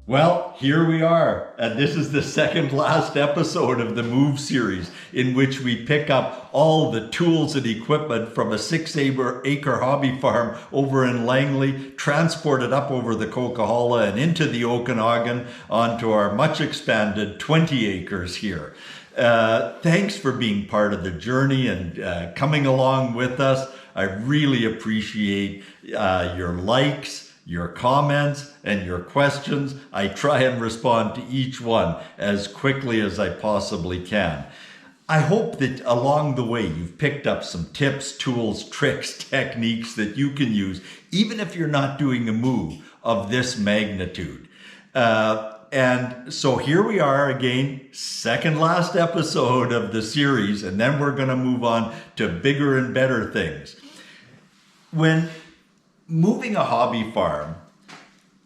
Well, here we are, and this is the second last episode of the Move series, in which we pick up all the tools and equipment from a 6-acre hobby farm over in Langley, transport it up over the Coquihalla and into the Okanagan onto our much expanded 20 acres here. Thanks for being part of the journey and coming along with us. I really appreciate your likes, your comments, and your questions. I try and respond to each one as quickly as I possibly can. I hope that along the way you've picked up some tips, tools, tricks, techniques that you can use, even if you're not doing a move of this magnitude. And so here we are again, second last episode of the series, and then we're going to move on to bigger and better things. When moving a hobby farm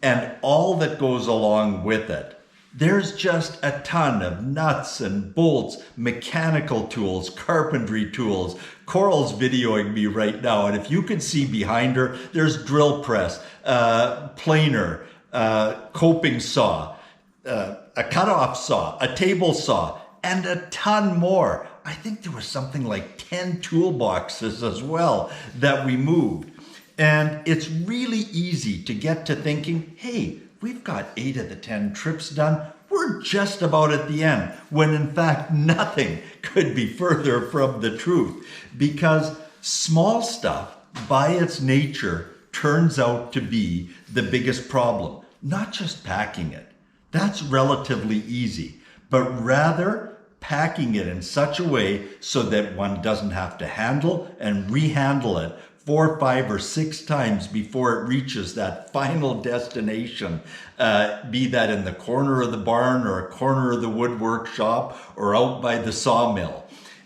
and all that goes along with it, there's just a ton of nuts and bolts, mechanical tools, carpentry tools. Coral's videoing me right now, and if you can see behind her, there's drill press, planer, coping saw, a cutoff saw, a table saw, and a ton more. I think there was something like 10 toolboxes as well that we moved. And it's really easy to get to thinking, hey, we've got 8 of the 10 trips done. We're just about at the end, when in fact, nothing could be further from the truth. Because small stuff, by its nature, turns out to be the biggest problem. Not just packing it. That's relatively easy. But rather, packing it in such a way so that one doesn't have to handle and rehandle it 4, 5, or 6 times before it reaches that final destination, be that in the corner of the barn or a corner of the woodwork shop or out by the sawmill.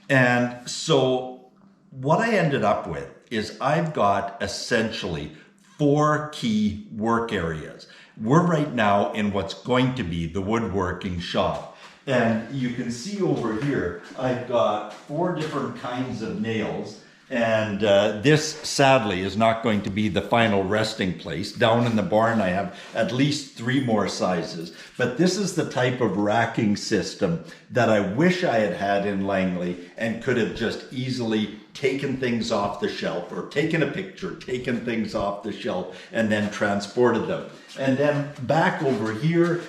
And so what I ended up with is I've got essentially 4 key work areas. We're right now in what's going to be the woodworking shop. And you can see over here, I've got 4 different kinds of nails. And this, sadly, is not going to be the final resting place. Down in the barn, I have at least 3 more sizes. But this is the type of racking system that I wish I had had in Langley and could have just easily taken things off the shelf or taken a picture, taken things off the shelf, and then transported them. And then back over here,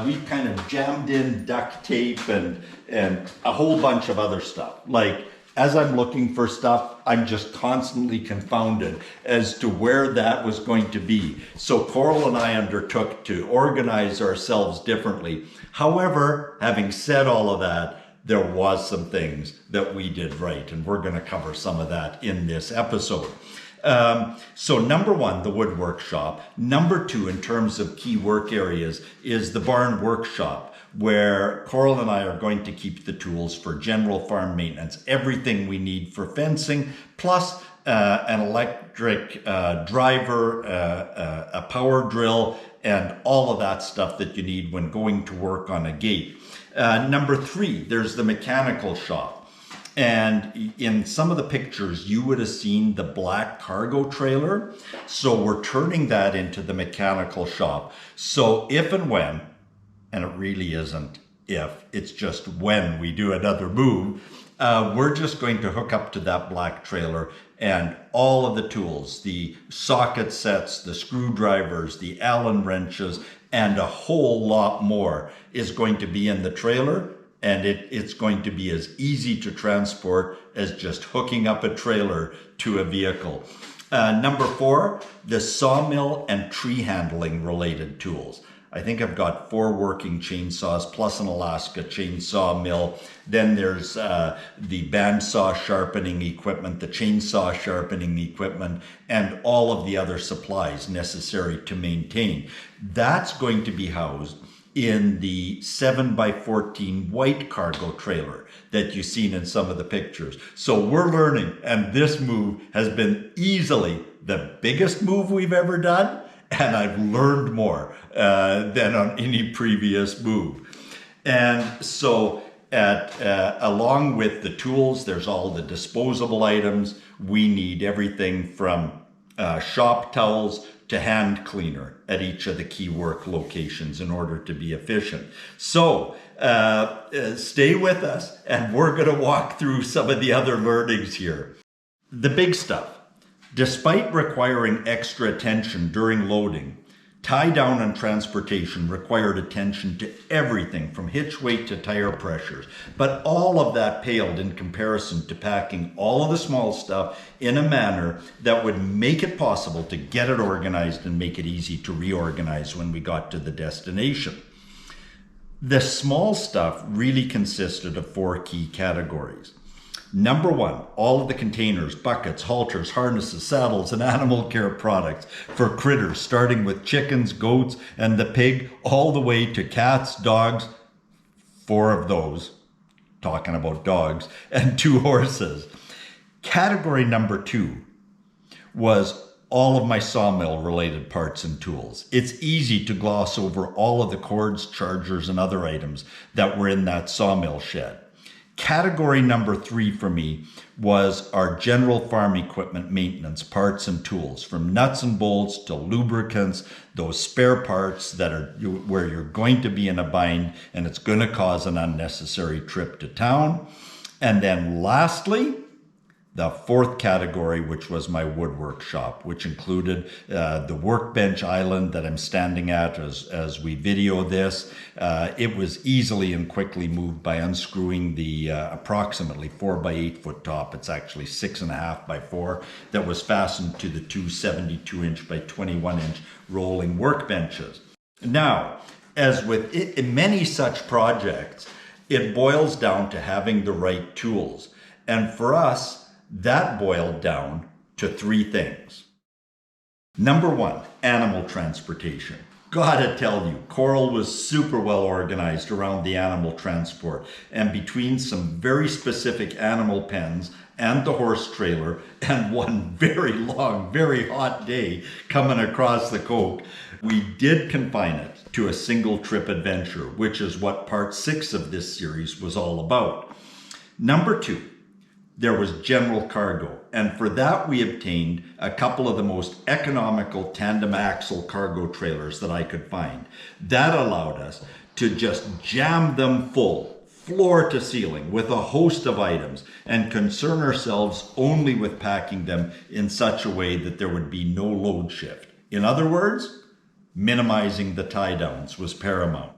we kind of jammed in duct tape and a whole bunch of other stuff. Like, as I'm looking for stuff, I'm just constantly confounded as to where that was going to be. So Coral and I undertook to organize ourselves differently. However, having said all of that, there was some things that we did right, and we're going to cover some of that in this episode. So number 1, the woodwork shop. Number 2, in terms of key work areas, is the barn workshop, where Coral and I are going to keep the tools for general farm maintenance, everything we need for fencing, plus an electric driver, a power drill, and all of that stuff that you need when going to work on a gate. Number 3, there's the mechanical shop. And in some of the pictures, you would have seen the black cargo trailer. So we're turning that into the mechanical shop. So if and when, and it really isn't if, it's just when we do another move, we're just going to hook up to that black trailer, and all of the tools, the socket sets, the screwdrivers, the Allen wrenches, and a whole lot more is going to be in the trailer. And it's going to be as easy to transport as just hooking up a trailer to a vehicle. Number 4, the sawmill and tree handling related tools. I think I've got 4 working chainsaws plus an Alaska chainsaw mill. Then there's the bandsaw sharpening equipment, the chainsaw sharpening equipment, and all of the other supplies necessary to maintain. That's going to be housed in the 7x14 white cargo trailer that you've seen in some of the pictures. So we're learning, and this move has been easily the biggest move we've ever done, and I've learned more than on any previous move. And so along with the tools, there's all the disposable items. We need everything from shop towels to hand cleaner at each of the key work locations in order to be efficient. So stay with us, and we're going to walk through some of the other learnings here. The big stuff. Despite requiring extra attention during loading, tie down and transportation required attention to everything from hitch weight to tire pressures. But all of that paled in comparison to packing all of the small stuff in a manner that would make it possible to get it organized and make it easy to reorganize when we got to the destination. The small stuff really consisted of 4 key categories. Number 1, all of the containers, buckets, halters, harnesses, saddles, and animal care products for critters, starting with chickens, goats, and the pig, all the way to cats, dogs, 4 of those, talking about dogs, and 2 horses. Category number 2 was all of my sawmill related parts and tools. It's easy to gloss over all of the cords, chargers, and other items that were in that sawmill shed. Category number 3 for me was our general farm equipment maintenance, parts and tools, from nuts and bolts to lubricants, those spare parts that are where you're going to be in a bind and it's going to cause an unnecessary trip to town. And then lastly, the 4th category, which was my woodwork shop, which included the workbench island that I'm standing at as we video this. It was easily and quickly moved by unscrewing the approximately 4 by 8 foot top. It's actually 6.5 by 4 that was fastened to the 2 72-inch by 21-inch rolling workbenches. Now, as with in many such projects, it boils down to having the right tools. And for us, that boiled down to 3 things. Number 1, animal transportation. Gotta tell you, Coral was super well organized around the animal transport, and between some very specific animal pens and the horse trailer and one very long, very hot day coming across the Coke, we did confine it to a single trip adventure, which is what part 6 of this series was all about. Number 2, there was general cargo, and for that we obtained a couple of the most economical tandem axle cargo trailers that I could find. That allowed us to just jam them full, floor to ceiling, with a host of items and concern ourselves only with packing them in such a way that there would be no load shift. In other words, minimizing the tie downs was paramount.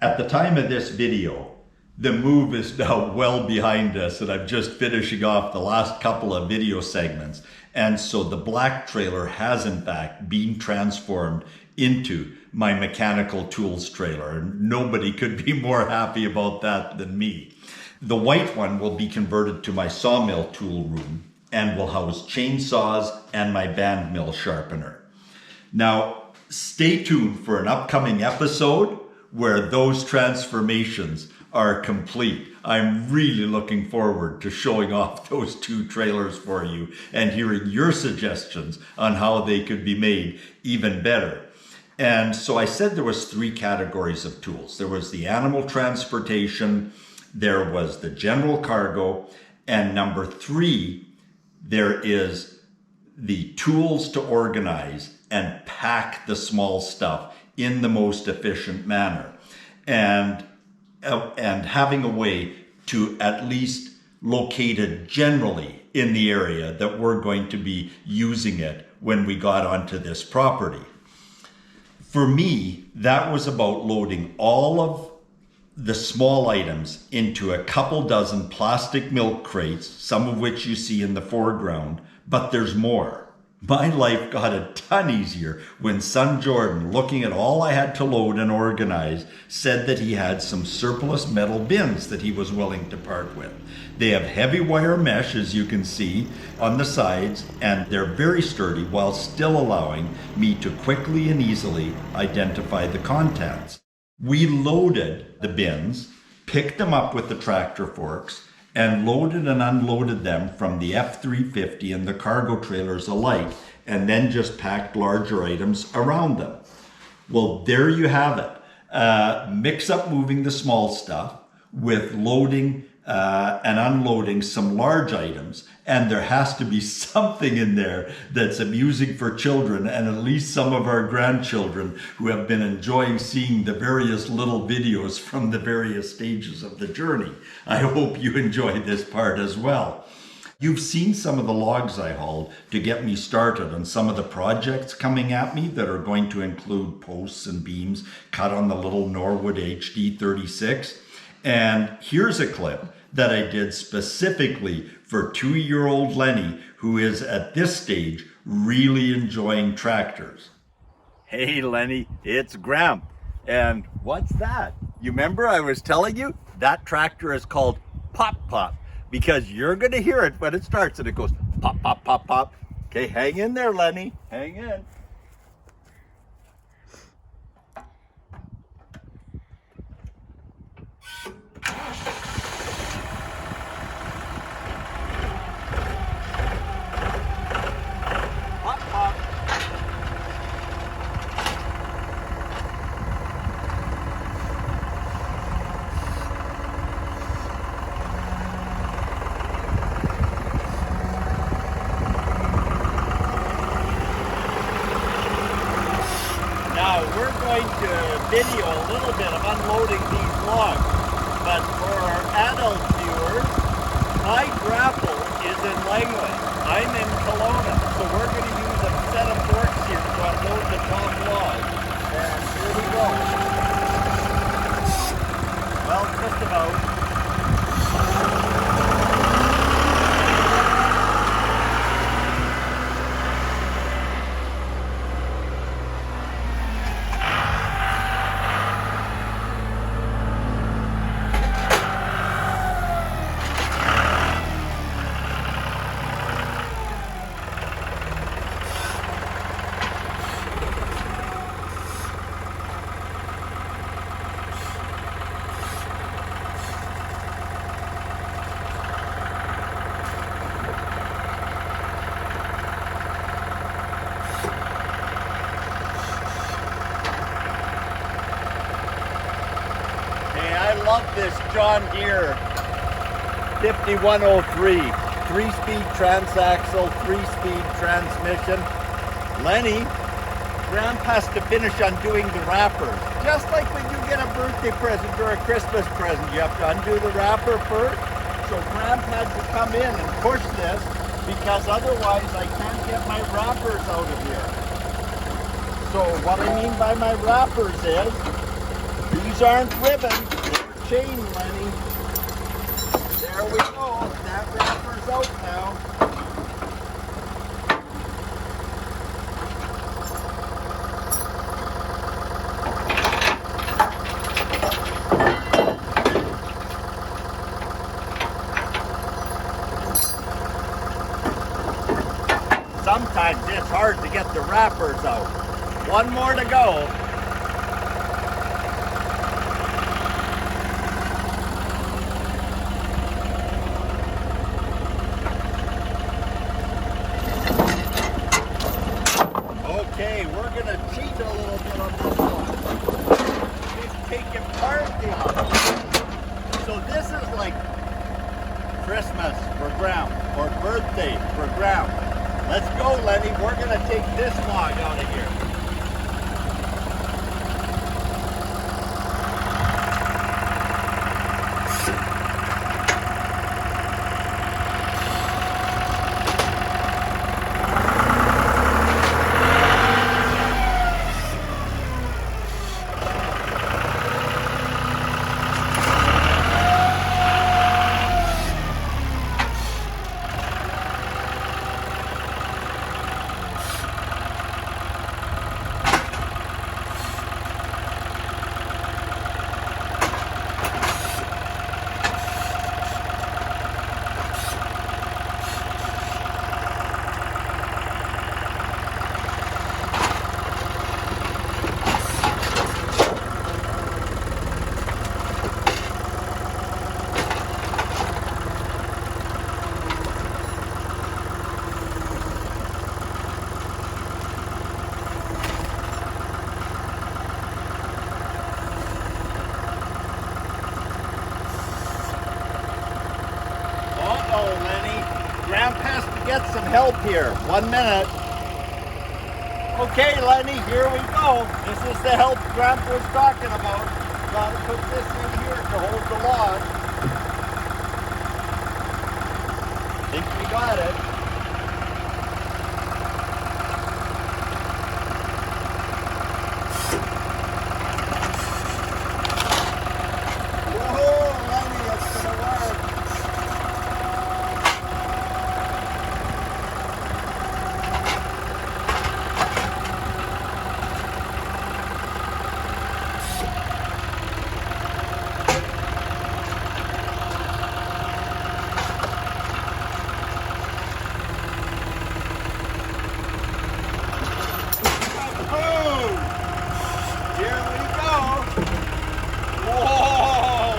At the time of this video, the move is now well behind us, and I'm just finishing off the last couple of video segments. And so the black trailer has in fact been transformed into my mechanical tools trailer, and nobody could be more happy about that than me. The white one will be converted to my sawmill tool room and will house chainsaws and my band mill sharpener. Now, stay tuned for an upcoming episode where those transformations are complete. I'm really looking forward to showing off those 2 trailers for you and hearing your suggestions on how they could be made even better. And so I said there was 3 categories of tools. There was the animal transportation, there was the general cargo, and number 3, there is the tools to organize and pack the small stuff in the most efficient manner. And having a way to at least locate it generally in the area that we're going to be using it when we got onto this property. For me, that was about loading all of the small items into a couple dozen plastic milk crates, some of which you see in the foreground, but there's more. My life got a ton easier when son Jordan, looking at all I had to load and organize, said that he had some surplus metal bins that he was willing to part with. They have heavy wire mesh, as you can see, on the sides, and they're very sturdy while still allowing me to quickly and easily identify the contents. We loaded the bins, picked them up with the tractor forks, and loaded and unloaded them from the F-350 and the cargo trailers alike, and then just packed larger items around them. Well, there you have it. Mix up moving the small stuff with loading and unloading some large items. And there has to be something in there that's amusing for children and at least some of our grandchildren who have been enjoying seeing the various little videos from the various stages of the journey. I hope you enjoy this part as well. You've seen some of the logs I hauled to get me started on some of the projects coming at me that are going to include posts and beams cut on the little Norwood HD36. And here's a clip that I did specifically for 2-year-old Lenny, who is at this stage really enjoying tractors. Hey Lenny, it's Gramp. And what's that? You remember I was telling you? That tractor is called Pop Pop, because you're going to hear it when it starts and it goes pop, pop, pop, pop. Okay, hang in there, Lenny. Hang in. Now we're going to video a little bit of unloading these logs, but for our adult viewers, my grapple is in Langley. I'm in Kelowna, so we're going to use a set of forks here to unload the top log. And here we go. Well, just about. I love this John Deere 5103, 3-speed transaxle, 3-speed transmission. Lenny, Gramp has to finish undoing the wrappers. Just like when you get a birthday present or a Christmas present, you have to undo the wrapper first. So Gramp had to come in and push this because otherwise I can't get my wrappers out of here. So what I mean by my wrappers is, these aren't ribbon, they're chain, Lenny. There we go, that wrapper's out now. Sometimes it's hard to get the wrappers out. One more to go. Okay, we're gonna cheat a little bit on this one. Just take it partly off. So this is like Christmas for Gramp, or birthday for Gramp. Let's go, Lenny. We're gonna take this log out of here. Gramp has to get some help here. 1 minute. Okay, Lenny, here we go. This is the help Gramp was talking about. Gotta put this in here to hold the log. Think we got it. Whoa, Lenny, it's gonna work. Boom! Here we go. Whoa!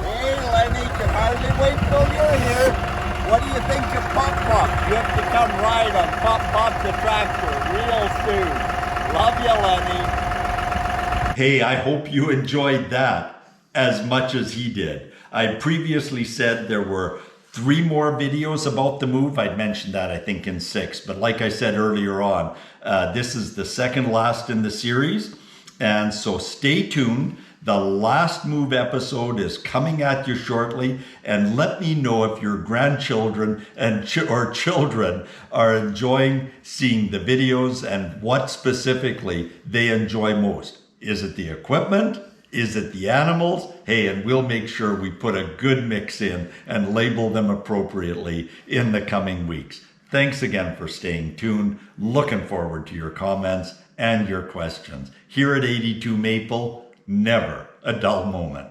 Hey, Lenny, can hardly wait till you're here. What do you think of Pop Pop? You have to come ride on Pop Pop the tractor real soon. Love you, Lenny. Hey, I hope you enjoyed that as much as he did. I previously said there were 3 more videos about the move. I'd mentioned that, I think, in 6. But like I said earlier on, this is the second last in the series. And so stay tuned. The last move episode is coming at you shortly. And let me know if your grandchildren and or children are enjoying seeing the videos and what specifically they enjoy most. Is it the equipment? Is it the animals? Hey, and we'll make sure we put a good mix in and label them appropriately in the coming weeks. Thanks again for staying tuned. Looking forward to your comments and your questions. Here at 82 Maple, never a dull moment.